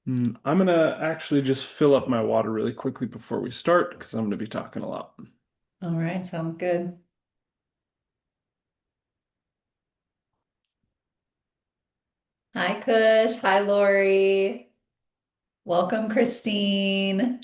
I'm gonna actually just fill up my water really quickly before we start because I'm gonna be talking a lot. All right, sounds good. Hi, Kush. Hi, Lori. Welcome, Christine.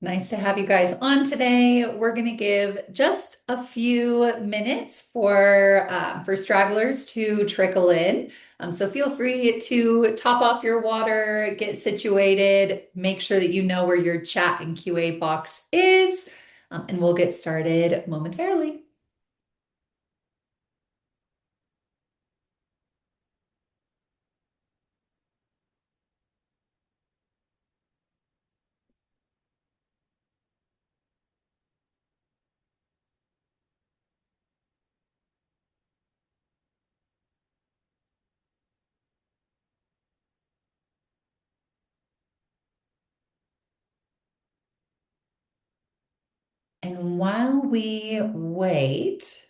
Nice to have you guys on today. We're going to give just a few minutes for stragglers to trickle in. So feel free to top off your water, get situated, make sure that you know where your chat and QA box is, and we'll get started momentarily. And while we wait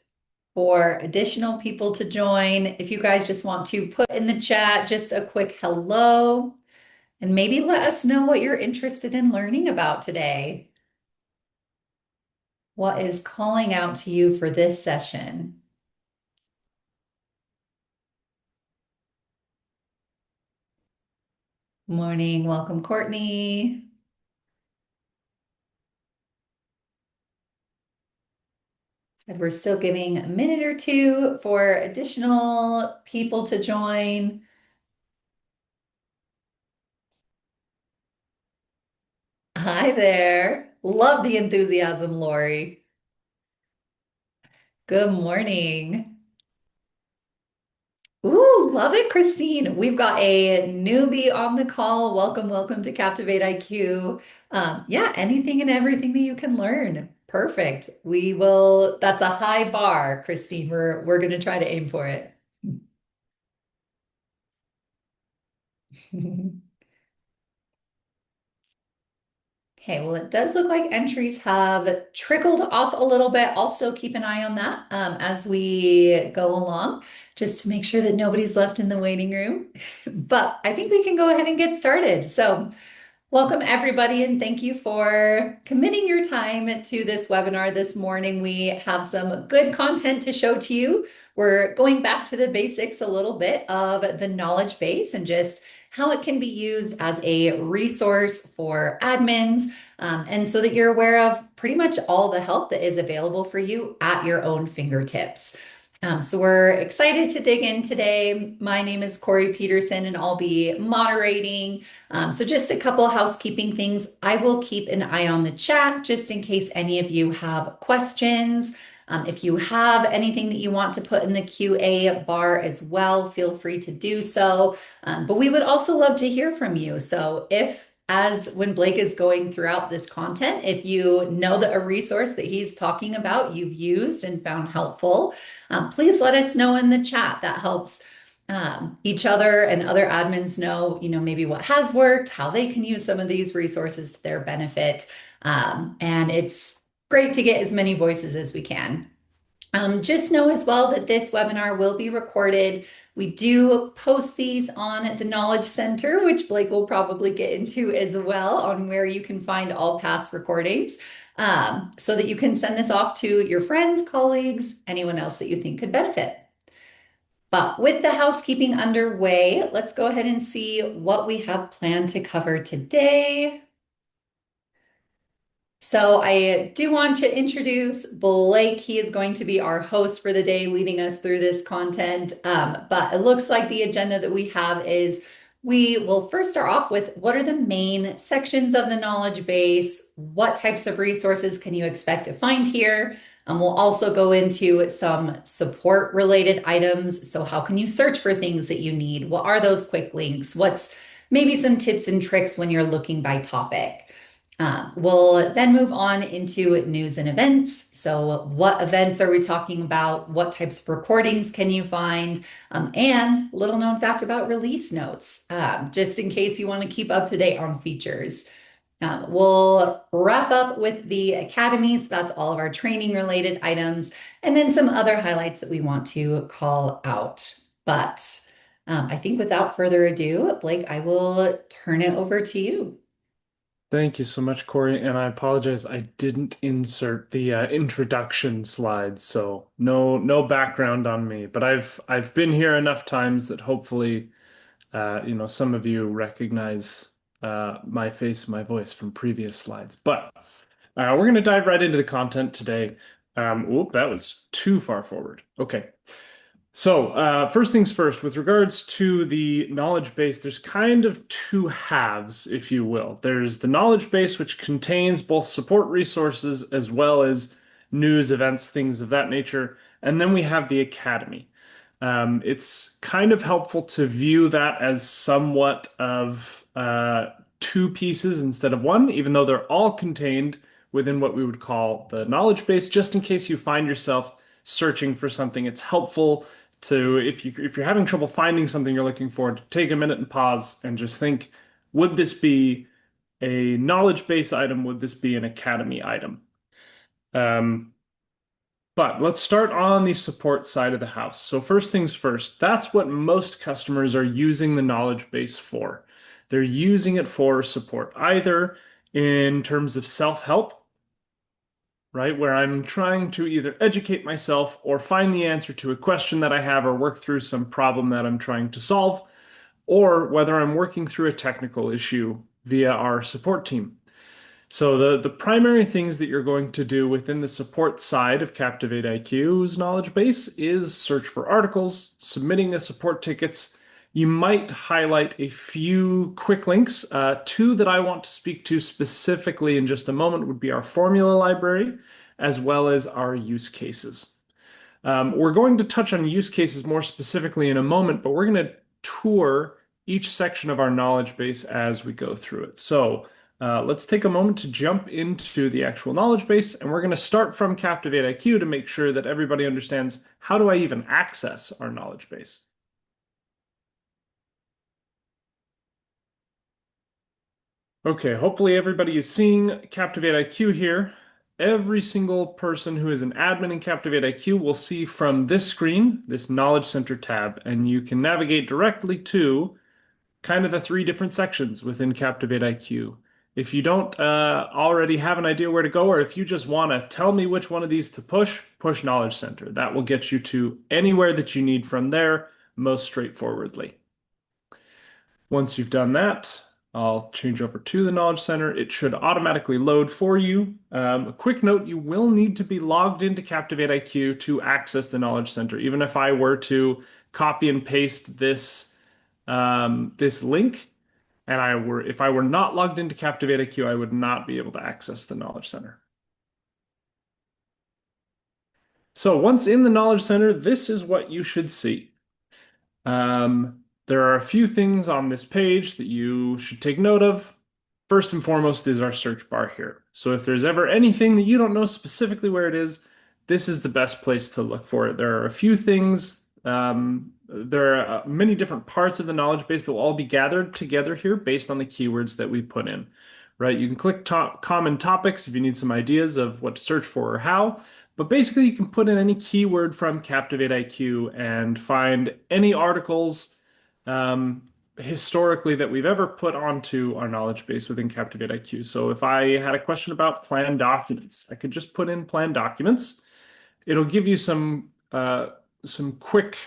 for additional people to join, if you guys just want to put in the chat just a quick hello and maybe let us know what you're interested in learning about today. What is calling out to you for this session? Morning. Welcome, Courtney. Said we're still giving a minute or two for additional people to join. Hi there. Love the enthusiasm, Lori. Good morning. Ooh, love it, Christine. We've got a newbie on the call. Welcome, welcome to Captivate IQ. Yeah, anything and everything that you can learn. Perfect. We will, that's a high bar, Christine. We're gonna try to aim for it. Okay, well, it does look like entries have trickled off a little bit. I'll still keep an eye on that as we go along, just to make sure that nobody's left in the waiting room. But I think we can go ahead and get started. So, welcome, everybody, and thank you for committing your time to this webinar this morning. We have some good content to show to you. We're going back to the basics a little bit of the knowledge base and just how it can be used as a resource for admins, and so that you're aware of pretty much all the help that is available for you at your own fingertips. So we're excited to dig in today. My name is Corey Peterson, and I'll be moderating. So just a couple of housekeeping things. I will keep an eye on the chat just in case any of you have questions. If you have anything that you want to put in the QA bar as well, feel free to do so. But we would also love to hear from you. So if as when Blake is going throughout this content, if you know that a resource that he's talking about you've used and found helpful, please let us know in the chat. That helps each other and other admins know, maybe what has worked, how they can use some of these resources to their benefit. And it's great to get as many voices as we can. Just know as well that this webinar will be recorded. We do post these on the Knowledge Center, which Blake will probably get into as well, on where you can find all past recordings, so that you can send this off to your friends, colleagues, anyone else that you think could benefit. But with the housekeeping underway, let's go ahead and see what we have planned to cover today. So I do want to introduce Blake. He is going to be our host for the day, leading us through this content. But it looks like the agenda that we have is we will first start off with what are the main sections of the knowledge base? What types of resources can you expect to find here? We'll also go into some support related items. So how can you search for things that you need? What are those quick links? What's maybe some tips and tricks when you're looking by topic? We'll then move on into news and events. So, what events are we talking about? What types of recordings can you find? And little known fact about release notes, just in case you want to keep up to date on features. We'll wrap up with the academies. That's all of our training related items, and then some other highlights that we want to call out. But I think without further ado, Blake, I will turn it over to you. Thank you so much, Corey. And I apologize, I didn't insert the introduction slides, so no background on me. But I've been here enough times that hopefully some of you recognize my face and my voice from previous slides. But we're going to dive right into the content today. Oop, that was too far forward. Okay. So, first things first, with regards to the knowledge base, there's kind of two halves, if you will. There's the knowledge base, which contains both support resources as well as news, events, things of that nature. And then we have the academy. It's kind of helpful to view that as somewhat of two pieces instead of one, even though they're all contained within what we would call the knowledge base, just in case you find yourself searching for something. It's helpful to if you're having trouble finding something you're looking for, to take a minute and pause and just think, would this be a knowledge base item? Would this be an academy item? Um, but let's start on the support side of the house. So first things first, that's what most customers are using the knowledge base for. They're using it for support, either in terms of self-help, right? Where I'm trying to either educate myself or find the answer to a question that I have or work through some problem that I'm trying to solve, or whether I'm working through a technical issue via our support team. So the primary things that you're going to do within the support side of Captivate IQ's knowledge base is search for articles, submitting the support tickets. You might highlight a few quick links. Two that I want to speak to specifically in just a moment would be our formula library, as well as our use cases. We're going to touch on use cases more specifically in a moment, but we're going to tour each section of our knowledge base as we go through it. So let's take a moment to jump into the actual knowledge base, and we're going to start from Captivate IQ to make sure that everybody understands how do I even access our knowledge base. Okay, hopefully everybody is seeing Captivate IQ here. Every single person who is an admin in Captivate IQ will see from this screen, this Knowledge Center tab, and you can navigate directly to kind of the three different sections within Captivate IQ. If you don't already have an idea where to go, or if you just want to tell me which one of these to push, push Knowledge Center. That will get you to anywhere that you need from there most straightforwardly. Once you've done that, I'll change over to the Knowledge Center. It should automatically load for you. A quick note, you will need to be logged into Captivate IQ to access the Knowledge Center. Even if I were to copy and paste this link, and if I were not logged into Captivate IQ, I would not be able to access the Knowledge Center. So once in the Knowledge Center, this is what you should see. There are a few things on this page that you should take note of. First and foremost is our search bar here. So if there's ever anything that you don't know specifically where it is, this is the best place to look for it. There are a few things, there are many different parts of the knowledge base that will all be gathered together here based on the keywords that we put in, right? You can click common topics if you need some ideas of what to search for or how. But basically, you can put in any keyword from Captivate IQ and find any articles um, historically that we've ever put onto our knowledge base within Captivate IQ. So if I had a question about plan documents, I could just put in plan documents. It'll give you some quick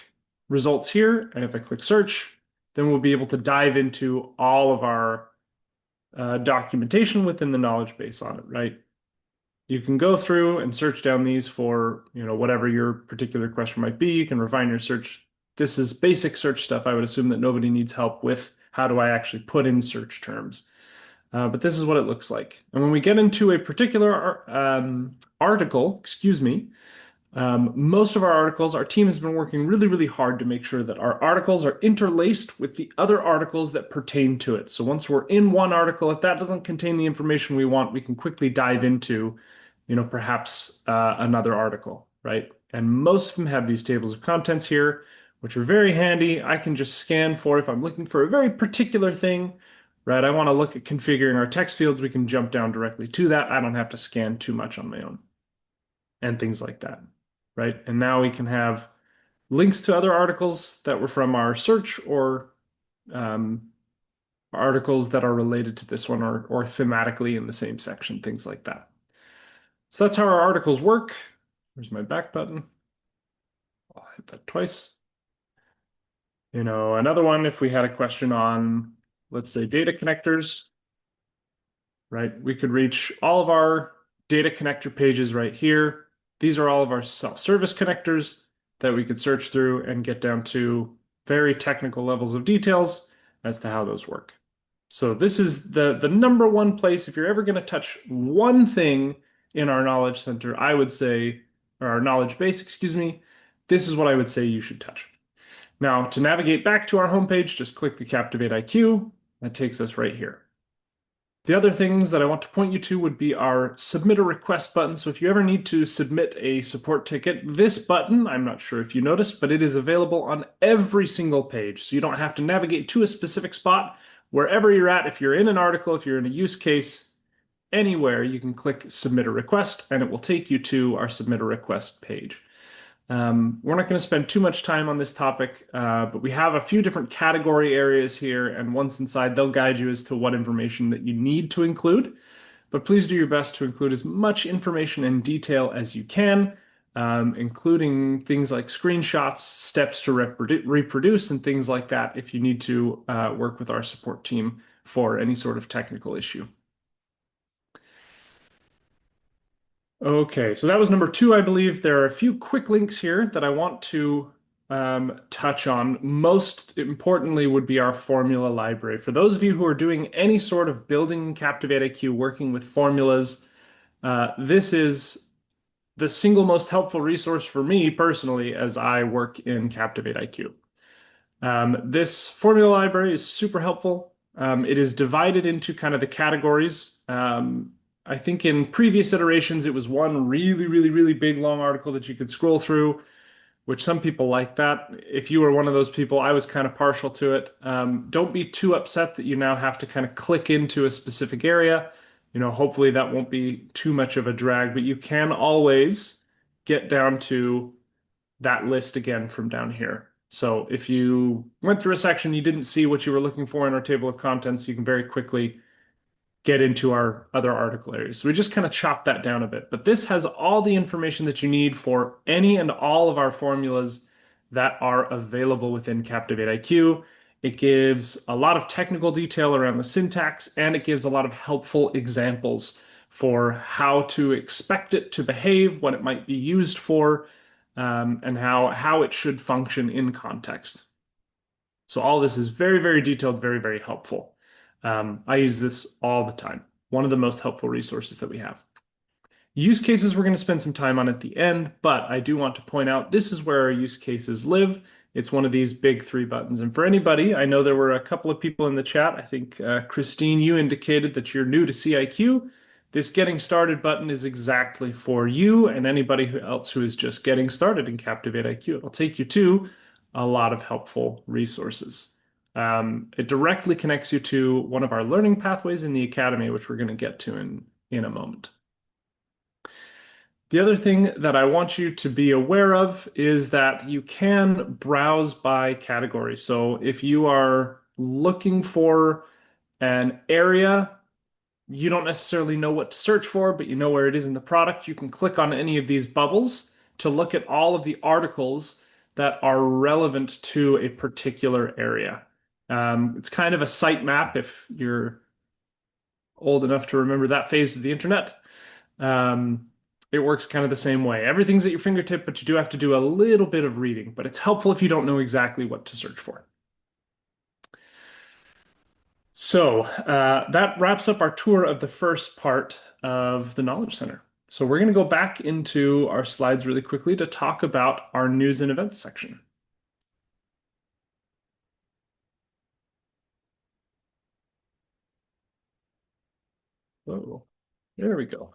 results here, and if I click search, then we'll be able to dive into all of our documentation within the knowledge base on it, right? You can go through and search down these for, whatever your particular question might be. You can refine your search. This is basic search stuff. I would assume that nobody needs help with how do I actually put in search terms. But this is what it looks like. And when we get into a particular article, excuse me, most of our articles, our team has been working really, really hard to make sure that our articles are interlaced with the other articles that pertain to it. So once we're in one article, if that doesn't contain the information we want, we can quickly dive into, perhaps another article, right? And most of them have these tables of contents here, which are very handy. I can just scan for if I'm looking for a very particular thing, right? I want to look at configuring our text fields. We can jump down directly to that. I don't have to scan too much on my own and things like that, right? And now we can have links to other articles that were from our search or um, articles that are related to this one or thematically in the same section, things like that. So that's how our articles work. There's my back button. I'll hit that twice. Another one, if we had a question on, let's say, data connectors, right? We could reach all of our data connector pages right here. These are all of our self-service connectors that we could search through and get down to very technical levels of details as to how those work. So this is the number one place, if you're ever going to touch one thing in our knowledge center, I would say, or our knowledge base, excuse me, this is what I would say you should touch. Now, to navigate back to our homepage, just click the Captivate IQ. That takes us right here. The other things that I want to point you to would be our submit a request button. So if you ever need to submit a support ticket, this button, I'm not sure if you noticed, but it is available on every single page. So you don't have to navigate to a specific spot. Wherever you're at, if you're in an article, if you're in a use case, anywhere, you can click submit a request and it will take you to our submit a request page. We're not going to spend too much time on this topic, but we have a few different category areas here, and once inside, they'll guide you as to what information that you need to include. But please do your best to include as much information and detail as you can, including things like screenshots, steps to reproduce, and things like that if you need to work with our support team for any sort of technical issue. Okay, so that was number two, I believe. There are a few quick links here that I want to touch on. Most importantly would be our formula library. For those of you who are doing any sort of building CaptivateIQ, working with formulas, this is the single most helpful resource for me personally as I work in CaptivateIQ. This formula library is super helpful. It is divided into kind of the categories. I think in previous iterations, it was one really, really, really big long article that you could scroll through, which some people like that. If you were one of those people, I was kind of partial to it. Don't be too upset that you now have to kind of click into a specific area. Hopefully that won't be too much of a drag, but you can always get down to that list again from down here. So if you went through a section, you didn't see what you were looking for in our table of contents, you can very quickly get into our other article areas. So we just kind of chop that down a bit. But this has all the information that you need for any and all of our formulas that are available within CaptivateIQ. It gives a lot of technical detail around the syntax, and it gives a lot of helpful examples for how to expect it to behave, what it might be used for, and how it should function in context. So all this is very, very detailed, very, very helpful. I use this all the time. One of the most helpful resources that we have. Use cases we're going to spend some time on at the end, but I do want to point out this is where our use cases live. It's one of these big three buttons. And for anybody, I know there were a couple of people in the chat. I think, Christine, you indicated that you're new to CIQ. This getting started button is exactly for you and anybody else who is just getting started in Captivate IQ. It'll take you to a lot of helpful resources. It directly connects you to one of our learning pathways in the Academy, which we're going to get to in a moment. The other thing that I want you to be aware of is that you can browse by category. So if you are looking for an area, you don't necessarily know what to search for, but you know where it is in the product, you can click on any of these bubbles to look at all of the articles that are relevant to a particular area. It's kind of a sitemap if you're old enough to remember that phase of the internet. It works kind of the same way. Everything's at your fingertip, but you do have to do a little bit of reading, but it's helpful if you don't know exactly what to search for. So that wraps up our tour of the first part of the Knowledge Center. So we're going to go back into our slides really quickly to talk about our news and events section. Oh, there we go.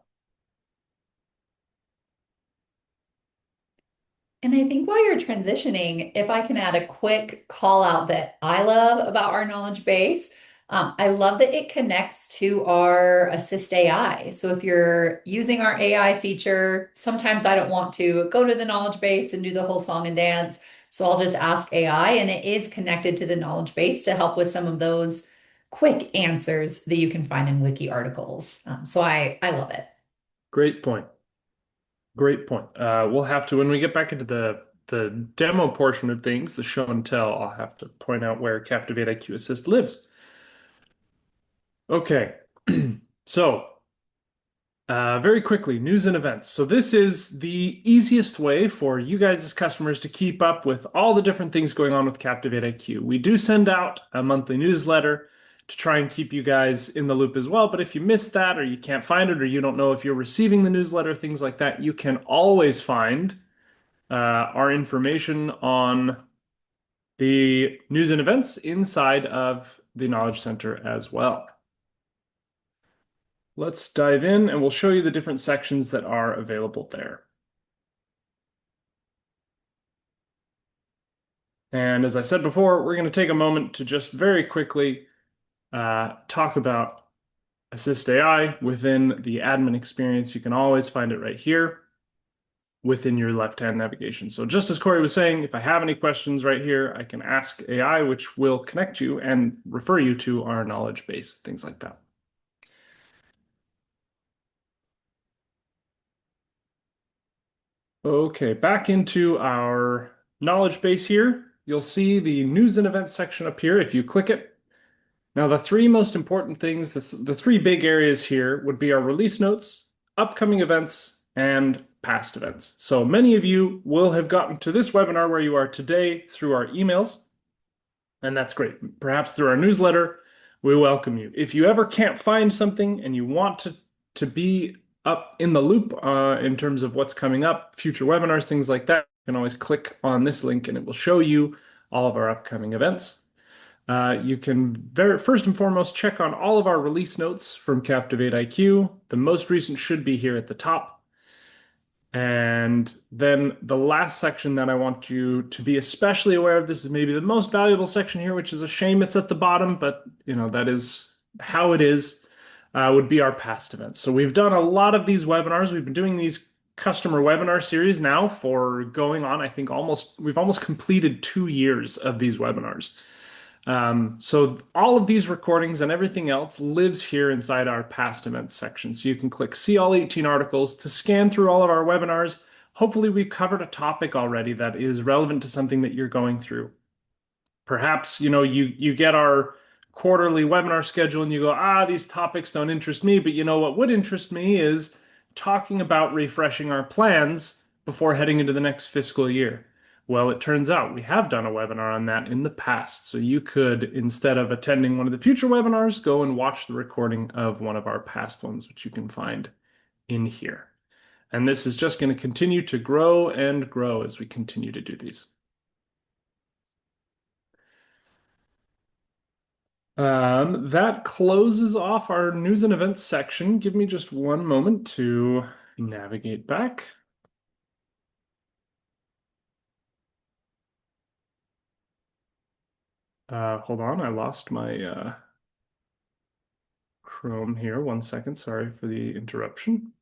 And I think while you're transitioning, if I can add a quick call out that I love about our knowledge base, I love that it connects to our Assist AI. So if you're using our AI feature, sometimes I don't want to go to the knowledge base and do the whole song and dance. So I'll just ask AI, and it is connected to the knowledge base to help with some of those quick answers that you can find in wiki articles. So I love it. Great point. Great point. We'll have to, when we get back into the demo portion of things, the show and tell, I'll have to point out where Captivate IQ Assist lives. Okay. So, very quickly, news and events. So this is the easiest way for you guys as customers to keep up with all the different things going on with Captivate IQ. We do send out a monthly newsletter to try and keep you guys in the loop as well. But if you missed that, or you can't find it, or you don't know if you're receiving the newsletter, things like that, you can always find our information on the news and events inside of the Knowledge Center as well. Let's dive in and we'll show you the different sections that are available there. And as I said before, we're going to take a moment to just very quickly talk about Assist AI within the admin experience. You can always find it right here within your left-hand navigation. So just as Corey was saying, if I have any questions right here, I can ask AI, which will connect you and refer you to our knowledge base, things like that. Okay, back into our knowledge base here. You'll see the news and events section up here if you click it. Now, the three most important things, the three big areas here would be our release notes, upcoming events, and past events. So many of you will have gotten to this webinar where you are today through our emails, and that's great. Perhaps through our newsletter, we welcome you. If you ever can't find something and you want to be up in the loop in terms of what's coming up, future webinars, things like that, you can always click on this link and it will show you all of our upcoming events. You can first and foremost check on all of our release notes from Captivate IQ. The most recent should be here at the top. And then the last section that I want you to be especially aware of, this is maybe the most valuable section here, which is a shame it's at the bottom, but that is how it is, would be our past events. So we've done a lot of these webinars. We've been doing these customer webinar series now for going on, I think we've almost completed 2 years of these webinars. So all of these recordings and everything else lives here inside our past events section. So you can click see all 18 articles to scan through all of our webinars. Hopefully we've covered a topic already that is relevant to something that you're going through. Perhaps, you get our quarterly webinar schedule and you go, these topics don't interest me, but what would interest me is talking about refreshing our plans before heading into the next fiscal year. Well, it turns out we have done a webinar on that in the past. So you could, instead of attending one of the future webinars, go and watch the recording of one of our past ones, which you can find in here. And this is just going to continue to grow and grow as we continue to do these. That closes off our news and events section. Give me just one moment to navigate back. Hold on, I lost my Chrome here. 1 second. Sorry for the interruption.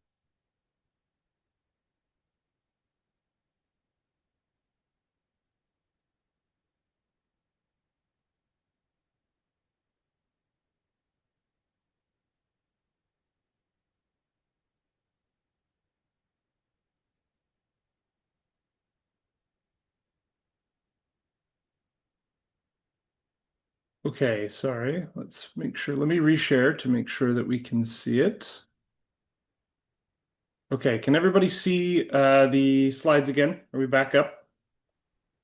Okay, sorry. Let's make sure. Let me reshare to make sure that we can see it. Okay, can everybody see the slides again? Are we back up?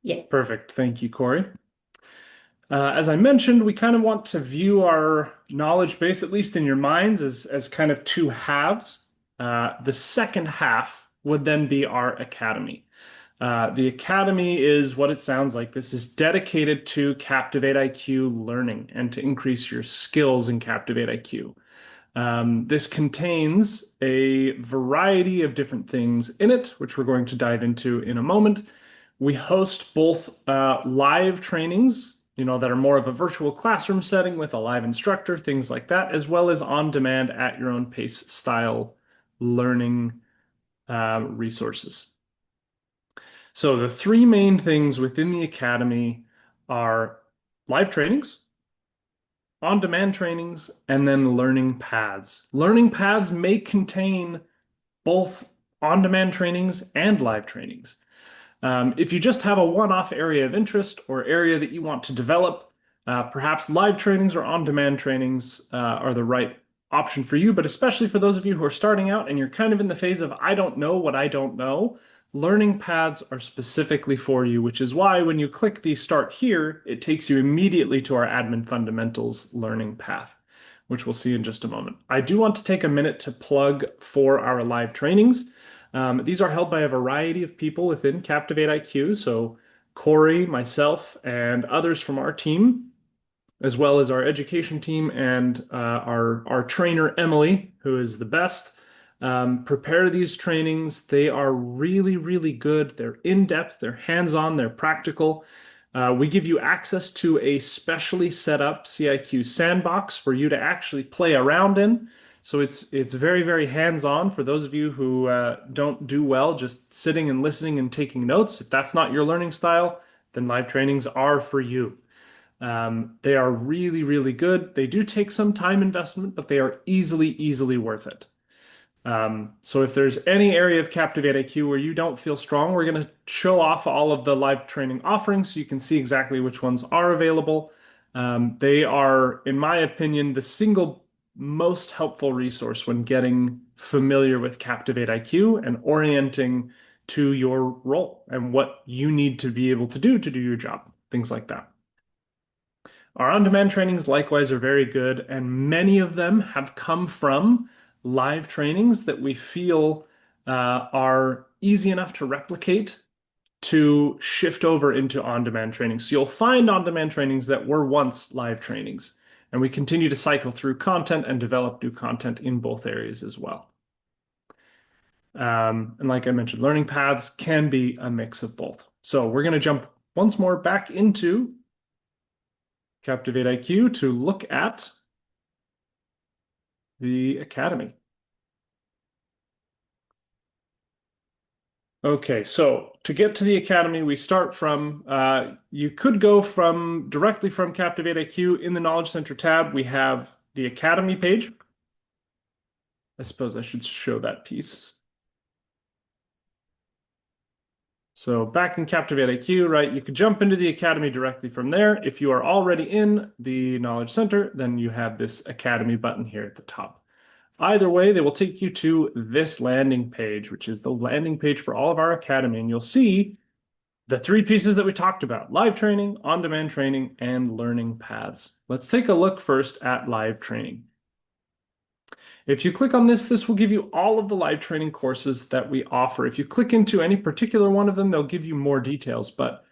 Yes. Perfect. Thank you, Corey. As I mentioned, we kind of want to view our knowledge base, at least in your minds, as kind of two halves. The second half would then be our academy. The academy is what it sounds like. This is dedicated to Captivate IQ learning and to increase your skills in Captivate IQ. This contains a variety of different things in it, which we're going to dive into in a moment. We host both live trainings, that are more of a virtual classroom setting with a live instructor, things like that, as well as on demand at your own pace style learning resources. So the three main things within the academy are live trainings, on-demand trainings, and then learning paths. Learning paths may contain both on-demand trainings and live trainings. If you just have a one-off area of interest or area that you want to develop, perhaps live trainings or on-demand trainings are the right option for you. But especially for those of you who are starting out and you're kind of in the phase of, I don't know what I don't know, learning paths are specifically for you, which is why when you click the Start Here, it takes you immediately to our Admin Fundamentals learning path, which we'll see in just a moment. I do want to take a minute to plug for our live trainings. These are held by a variety of people within Captivate IQ. So Corey, myself, and others from our team, as well as our education team and our trainer, Emily, who is the best, prepare these trainings. They are really, really good. They're in-depth, they're hands-on, they're practical. We give you access to a specially set up CIQ sandbox for you to actually play around in. So it's very, very hands-on for those of you who don't do well just sitting and listening and taking notes. If that's not your learning style, then live trainings are for you. They are really, really good. They do take some time investment, but they are easily, easily worth it. So if there's any area of Captivate IQ where you don't feel strong, we're going to show off all of the live training offerings so you can see exactly which ones are available. They are, in my opinion, the single most helpful resource when getting familiar with Captivate IQ and orienting to your role and what you need to be able to do your job, things like that. Our on-demand trainings likewise are very good, and many of them have come from live trainings that we feel are easy enough to replicate to shift over into on-demand trainings. So you'll find on-demand trainings that were once live trainings, and we continue to cycle through content and develop new content in both areas as well. And like I mentioned, learning paths can be a mix of both. So we're going to jump once more back into Captivate IQ to look at the Academy. Okay, so to get to the Academy, we start from, you could go from directly from Captivate IQ in the Knowledge Center tab. We have the Academy page. I suppose I should show that piece. So back in Captivate IQ, right, you could jump into the Academy directly from there. If you are already in the Knowledge Center, then you have this Academy button here at the top. Either way, they will take you to this landing page, which is the landing page for all of our Academy. And you'll see the three pieces that we talked about: live training, on-demand training, and learning paths. Let's take a look first at live training. If you click on this, this will give you all of the live training courses that we offer. If you click into any particular one of them, they'll give you more details, but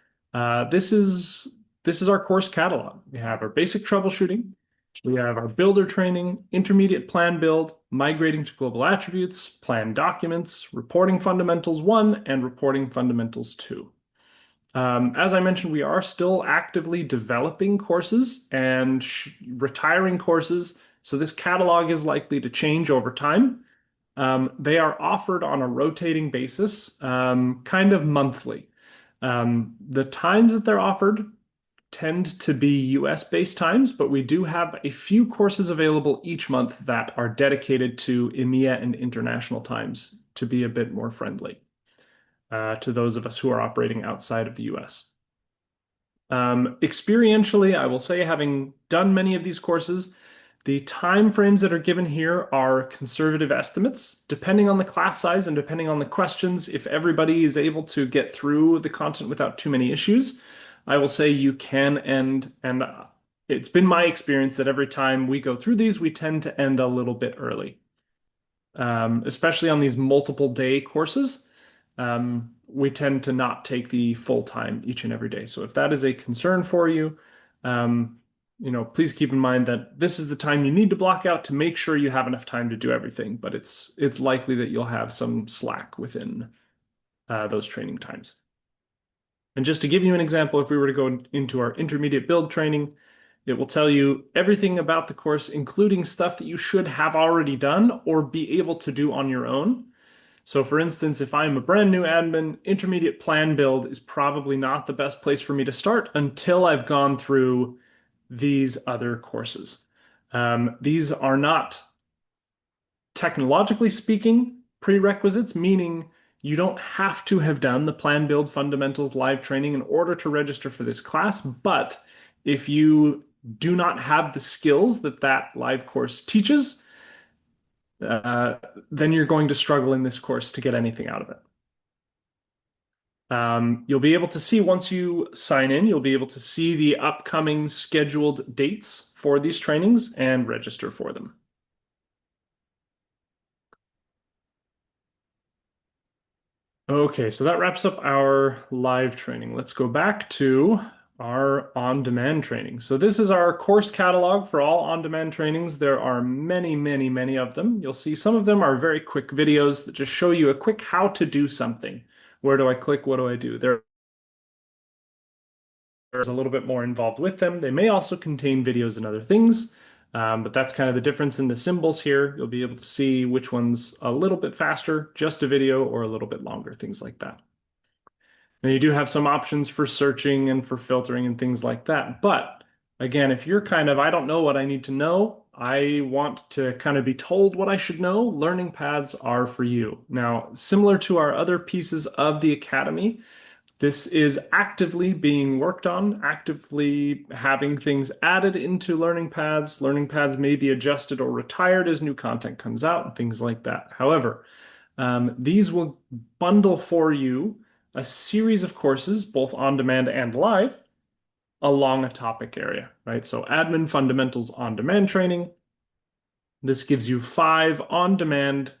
this is our course catalog. We have our basic troubleshooting, we have our builder training, intermediate plan build, migrating to global attributes, plan documents, reporting fundamentals 1, and reporting fundamentals 2. As I mentioned, we are still actively developing courses and retiring courses, so this catalog is likely to change over time. They are offered on a rotating basis, kind of monthly. The times that they're offered tend to be US-based times, but we do have a few courses available each month that are dedicated to EMEA and international times to be a bit more friendly to those of us who are operating outside of the US. Experientially, I will say, having done many of these courses, the time frames that are given here are conservative estimates, depending on the class size and depending on the questions. If everybody is able to get through the content without too many issues, I will say you can end, and it's been my experience that every time we go through these, we tend to end a little bit early, especially on these multiple day courses. We tend to not take the full time each and every day. So if that is a concern for you, please keep in mind that this is the time you need to block out to make sure you have enough time to do everything. But it's likely that you'll have some slack within those training times. And just to give you an example, if we were to go into our intermediate build training, it will tell you everything about the course, including stuff that you should have already done or be able to do on your own. So for instance, if I'm a brand new admin, intermediate plan build is probably not the best place for me to start until I've gone through these other courses. These are not, technologically speaking, prerequisites, meaning you don't have to have done the Plan Build Fundamentals live training in order to register for this class. But if you do not have the skills that that live course teaches, uh, then you're going to struggle in this course to get anything out of it. You'll be able to see once you sign in, you'll be able to see the upcoming scheduled dates for these trainings and register for them. Okay, so that wraps up our live training. Let's go back to our on-demand training. So this is our course catalog for all on-demand trainings. There are many, many, many of them. You'll see some of them are very quick videos that just show you a quick how to do something. Where do I click? What do I do? There's a little bit more involved with them. They may also contain videos and other things, but that's kind of the difference in the symbols here. You'll be able to see which one's a little bit faster, just a video, or a little bit longer, things like that. Now you do have some options for searching and for filtering and things like that. But again, if you're kind of, I don't know what I need to know, I want to kind of be told what I should know, learning paths are for you. Now, similar to our other pieces of the Academy, this is actively being worked on, actively having things added into learning paths. Learning paths may be adjusted or retired as new content comes out and things like that. However, these will bundle for you a series of courses, both on demand and live, along a topic area, right? So admin fundamentals on demand training. This gives you 5 on demand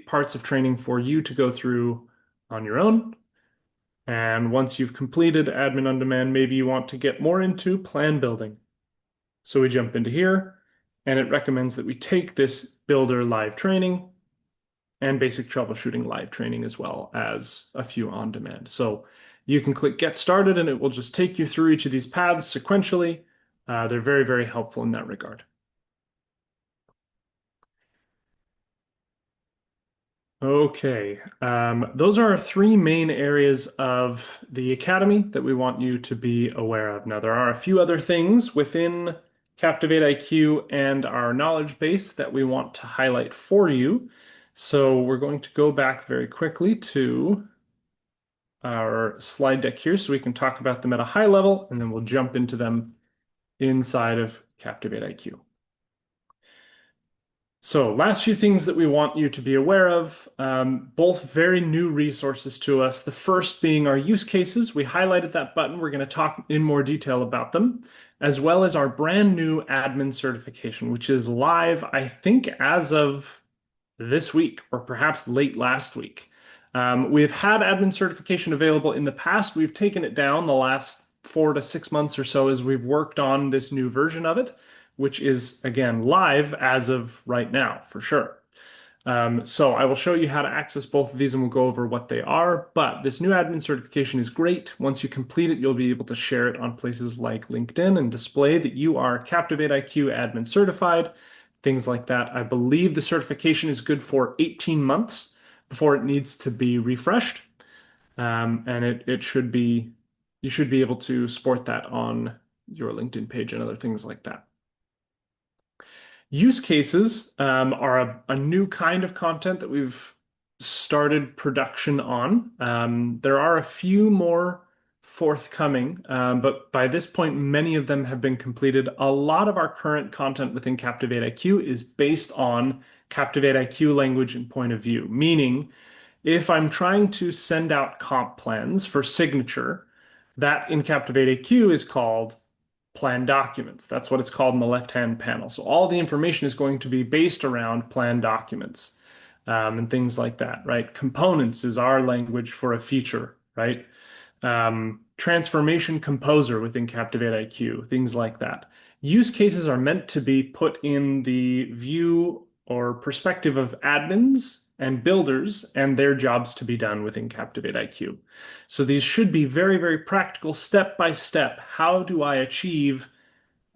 parts of training for you to go through on your own. And once you've completed admin on demand, maybe you want to get more into plan building. So we jump into here, and it recommends that we take this builder live training and basic troubleshooting live training as well as a few on demand. So you can click get started and it will just take you through each of these paths sequentially. They're very, very helpful in that regard. Okay, those are our 3 main areas of the Academy that we want you to be aware of. Now, there are a few other things within Captivate IQ and our knowledge base that we want to highlight for you. So we're going to go back very quickly to our slide deck here so we can talk about them at a high level, and then we'll jump into them inside of Captivate IQ. So, last few things that we want you to be aware of, both very new resources to us. The first being our use cases. We highlighted that button. We're going to talk in more detail about them, as well as our brand new admin certification, which is live, I think, as of this week or perhaps late last week. We've had admin certification available in the past. We've taken it down the last 4 to 6 months or so as we've worked on this new version of it, which is again live as of right now for sure. So I will show you how to access both of these and we'll go over what they are. But this new admin certification is great. Once you complete it, you'll be able to share it on places like LinkedIn and display that you are Captivate IQ admin certified, things like that. I believe the certification is good for 18 months before it needs to be refreshed. And it should be, you should be able to sport that on your LinkedIn page and other things like that. Use cases are a new kind of content that we've started production on. There are a few more forthcoming, but by this point, many of them have been completed. A lot of our current content within Captivate IQ is based on Captivate IQ language and point of view, meaning if I'm trying to send out comp plans for signature, that in Captivate IQ is called plan documents. That's what it's called in the left-hand panel. So all the information is going to be based around plan documents and things like that, right? Components is our language for a feature, right? Transformation composer within Captivate IQ, things like that. Use cases are meant to be put in the view or perspective of admins and builders and their jobs to be done within Captivate IQ. So these should be very, very practical, step by step. How do I achieve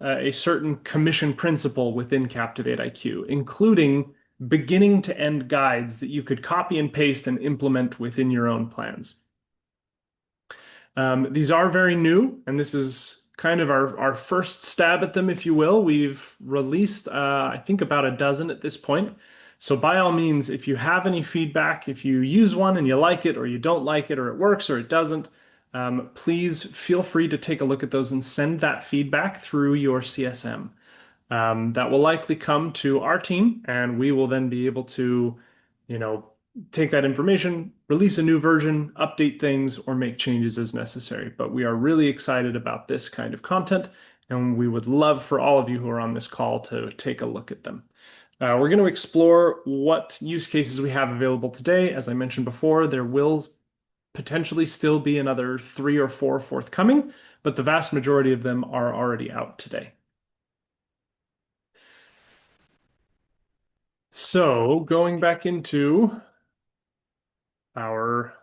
a certain commission principle within Captivate IQ, including beginning to end guides that you could copy and paste and implement within your own plans. These are very new, and this is kind of our first stab at them, if you will. We've released, I think, about a dozen at this point. So by all means, if you have any feedback, if you use one and you like it, or you don't like it, or it works or it doesn't, please feel free to take a look at those and send that feedback through your CSM. That will likely come to our team, and we will then be able to, you know, take that information, release a new version, update things, or make changes as necessary. But we are really excited about this kind of content, and we would love for all of you who are on this call to take a look at them. We're going to explore what use cases we have available today. As I mentioned before, there will potentially still be another 3 or 4 forthcoming, but the vast majority of them are already out today. So going back into our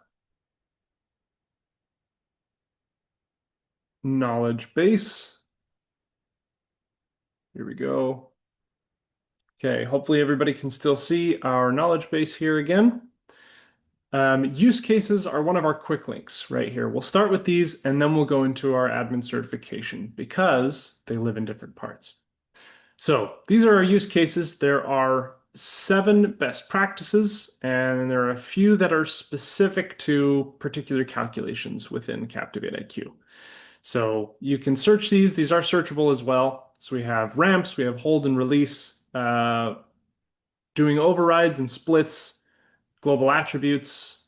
knowledge base, here we go. Okay, hopefully everybody can still see our knowledge base here again. Use cases are one of our quick links right here. We'll start with these and then we'll go into our admin certification because they live in different parts. So these are our use cases. There are 7 best practices, and there are a few that are specific to particular calculations within CaptivateIQ. So you can search these. These are searchable as well. So we have ramps, we have hold and release, doing overrides and splits, global attributes,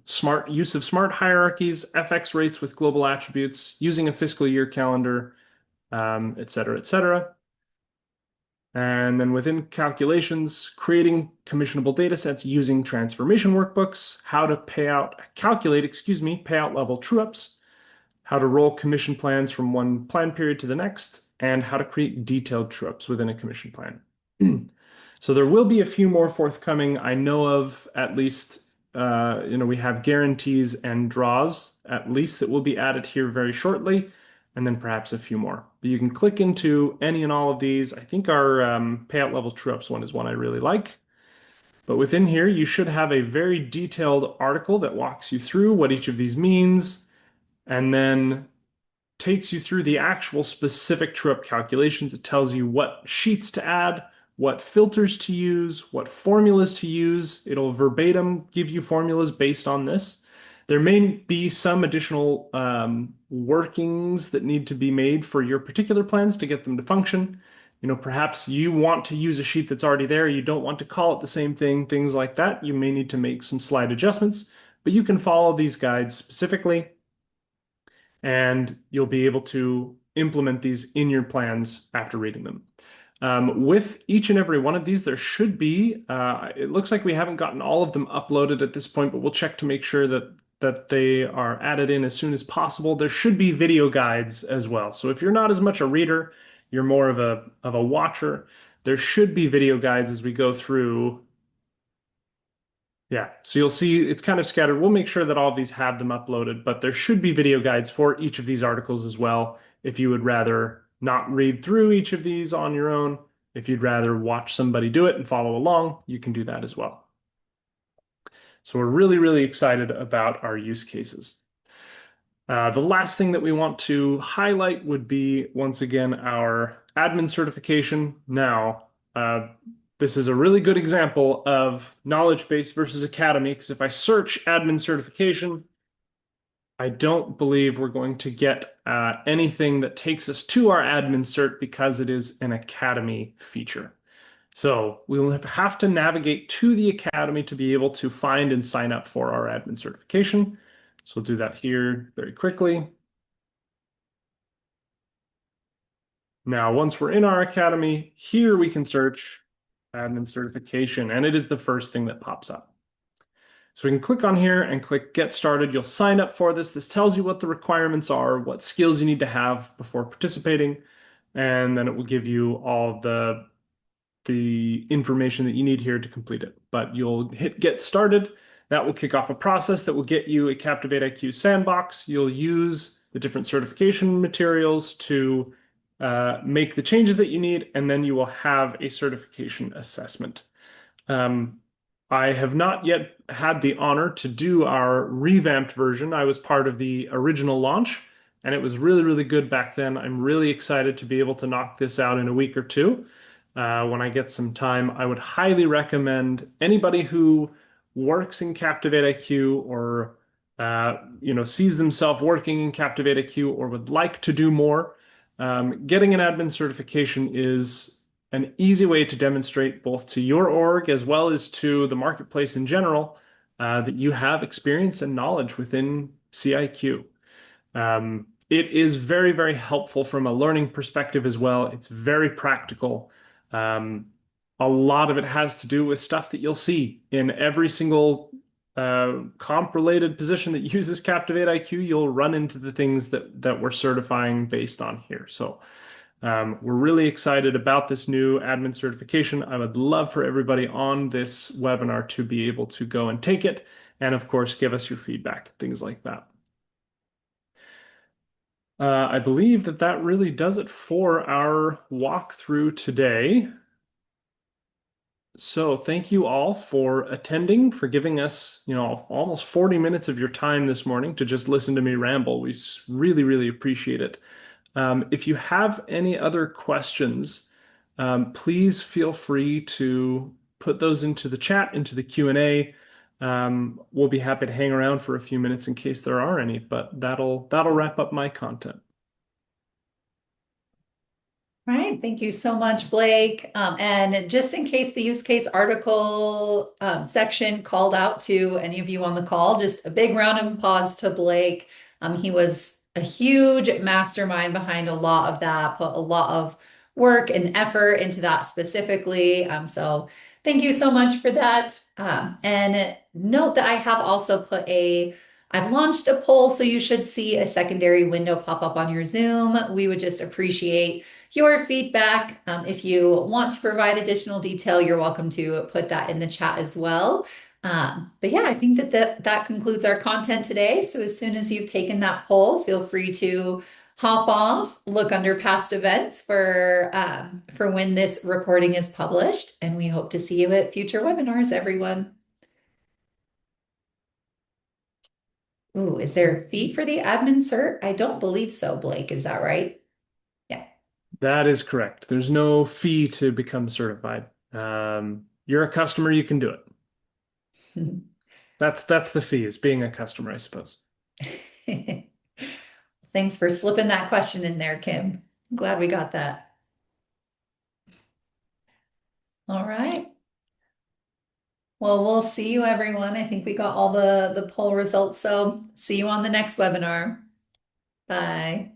smart use of smart hierarchies, FX rates with global attributes, using a fiscal year calendar, et cetera, et cetera. And then within calculations, creating commissionable data sets using transformation workbooks, how to calculate, payout level true ups, how to roll commission plans from one plan period to the next, and how to create detailed true ups within a commission plan. So there will be a few more forthcoming. I know of at least, we have guarantees and draws at least that will be added here very shortly, and then perhaps a few more. But you can click into any and all of these. I think our payout level true ups one is one I really like. But within here, you should have a very detailed article that walks you through what each of these means, and then takes you through the actual specific true-up calculations. It tells you what sheets to add, what filters to use, what formulas to use. It'll verbatim give you formulas based on this. There may be some additional workings that need to be made for your particular plans to get them to function. Perhaps you want to use a sheet that's already there. You don't want to call it the same thing, things like that. You may need to make some slight adjustments, but you can follow these guides specifically and you'll be able to implement these in your plans after reading them. With each and every one of these, there should be, it looks like we haven't gotten all of them uploaded at this point, but we'll check to make sure that they are added in as soon as possible. There should be video guides as well. So if you're not as much a reader, you're more of a watcher, there should be video guides as we go through. Yeah, so you'll see it's kind of scattered. We'll make sure that all of these have them uploaded, but there should be video guides for each of these articles as well. If you would rather not read through each of these on your own, if you'd rather watch somebody do it and follow along, you can do that as well. So we're really, really excited about our use cases. The last thing that we want to highlight would be, once again, our admin certification. Now, this is a really good example of knowledge-based versus academy, because if I search admin certification, I don't believe we're going to get anything that takes us to our admin cert because it is an academy feature. So we'll have to navigate to the academy to be able to find and sign up for our admin certification. So we'll do that here very quickly. Now, once we're in our academy, here we can search admin certification, and it is the first thing that pops up. So we can click on here and click Get Started. You'll sign up for this. This tells you what the requirements are, what skills you need to have before participating, and then it will give you all the information that you need here to complete it. But you'll hit Get Started. That will kick off a process that will get you a CaptivateIQ sandbox. You'll use the different certification materials to make the changes that you need, and then you will have a certification assessment. Um, I have not yet had the honor to do our revamped version. I was part of the original launch, and it was really, really good back then. I'm really excited to be able to knock this out in a week or two. When I get some time, I would highly recommend anybody who works in Captivate IQ or sees themselves working in Captivate IQ or would like to do more. Getting an admin certification is an easy way to demonstrate both to your org as well as to the marketplace in general that you have experience and knowledge within CIQ. It is very, very helpful from a learning perspective as well. It's very practical. Um, a lot of it has to do with stuff that you'll see in every single comp-related position that uses Captivate IQ. You'll run into the things that we're certifying based on here. So we're really excited about this new admin certification. I would love for everybody on this webinar to be able to go and take it, and of course, give us your feedback, things like that. I believe that that really does it for our walkthrough today. So thank you all for attending, for giving us, almost 40 minutes of your time this morning to just listen to me ramble. We really, really appreciate it. If you have any other questions, please feel free to put those into the chat, into the Q&A. We'll be happy to hang around for a few minutes in case there are any, but that'll wrap up my content. All right, thank you so much, Blake. And just in case the use case article section called out to any of you on the call, just a big round of applause to Blake. He was a huge mastermind behind a lot of that, put a lot of work and effort into that specifically. So thank you so much for that. And note that I have also I've launched a poll, so you should see a secondary window pop up on your Zoom. We would just appreciate your feedback. If you want to provide additional detail, you're welcome to put that in the chat as well. But yeah, I think that concludes our content today. So as soon as you've taken that poll, feel free to hop off, look under past events for when this recording is published, and we hope to see you at future webinars, everyone. Ooh, is there a fee for the admin cert? I don't believe so, Blake. Is that right? Yeah. That is correct. There's no fee to become certified. You're a customer, you can do it. That's the fee, is being a customer, I suppose. Thanks for slipping that question in there, Kim. I'm glad we got that. All right. Well, we'll see you, everyone. I think we got all the poll results. So see you on the next webinar. Bye.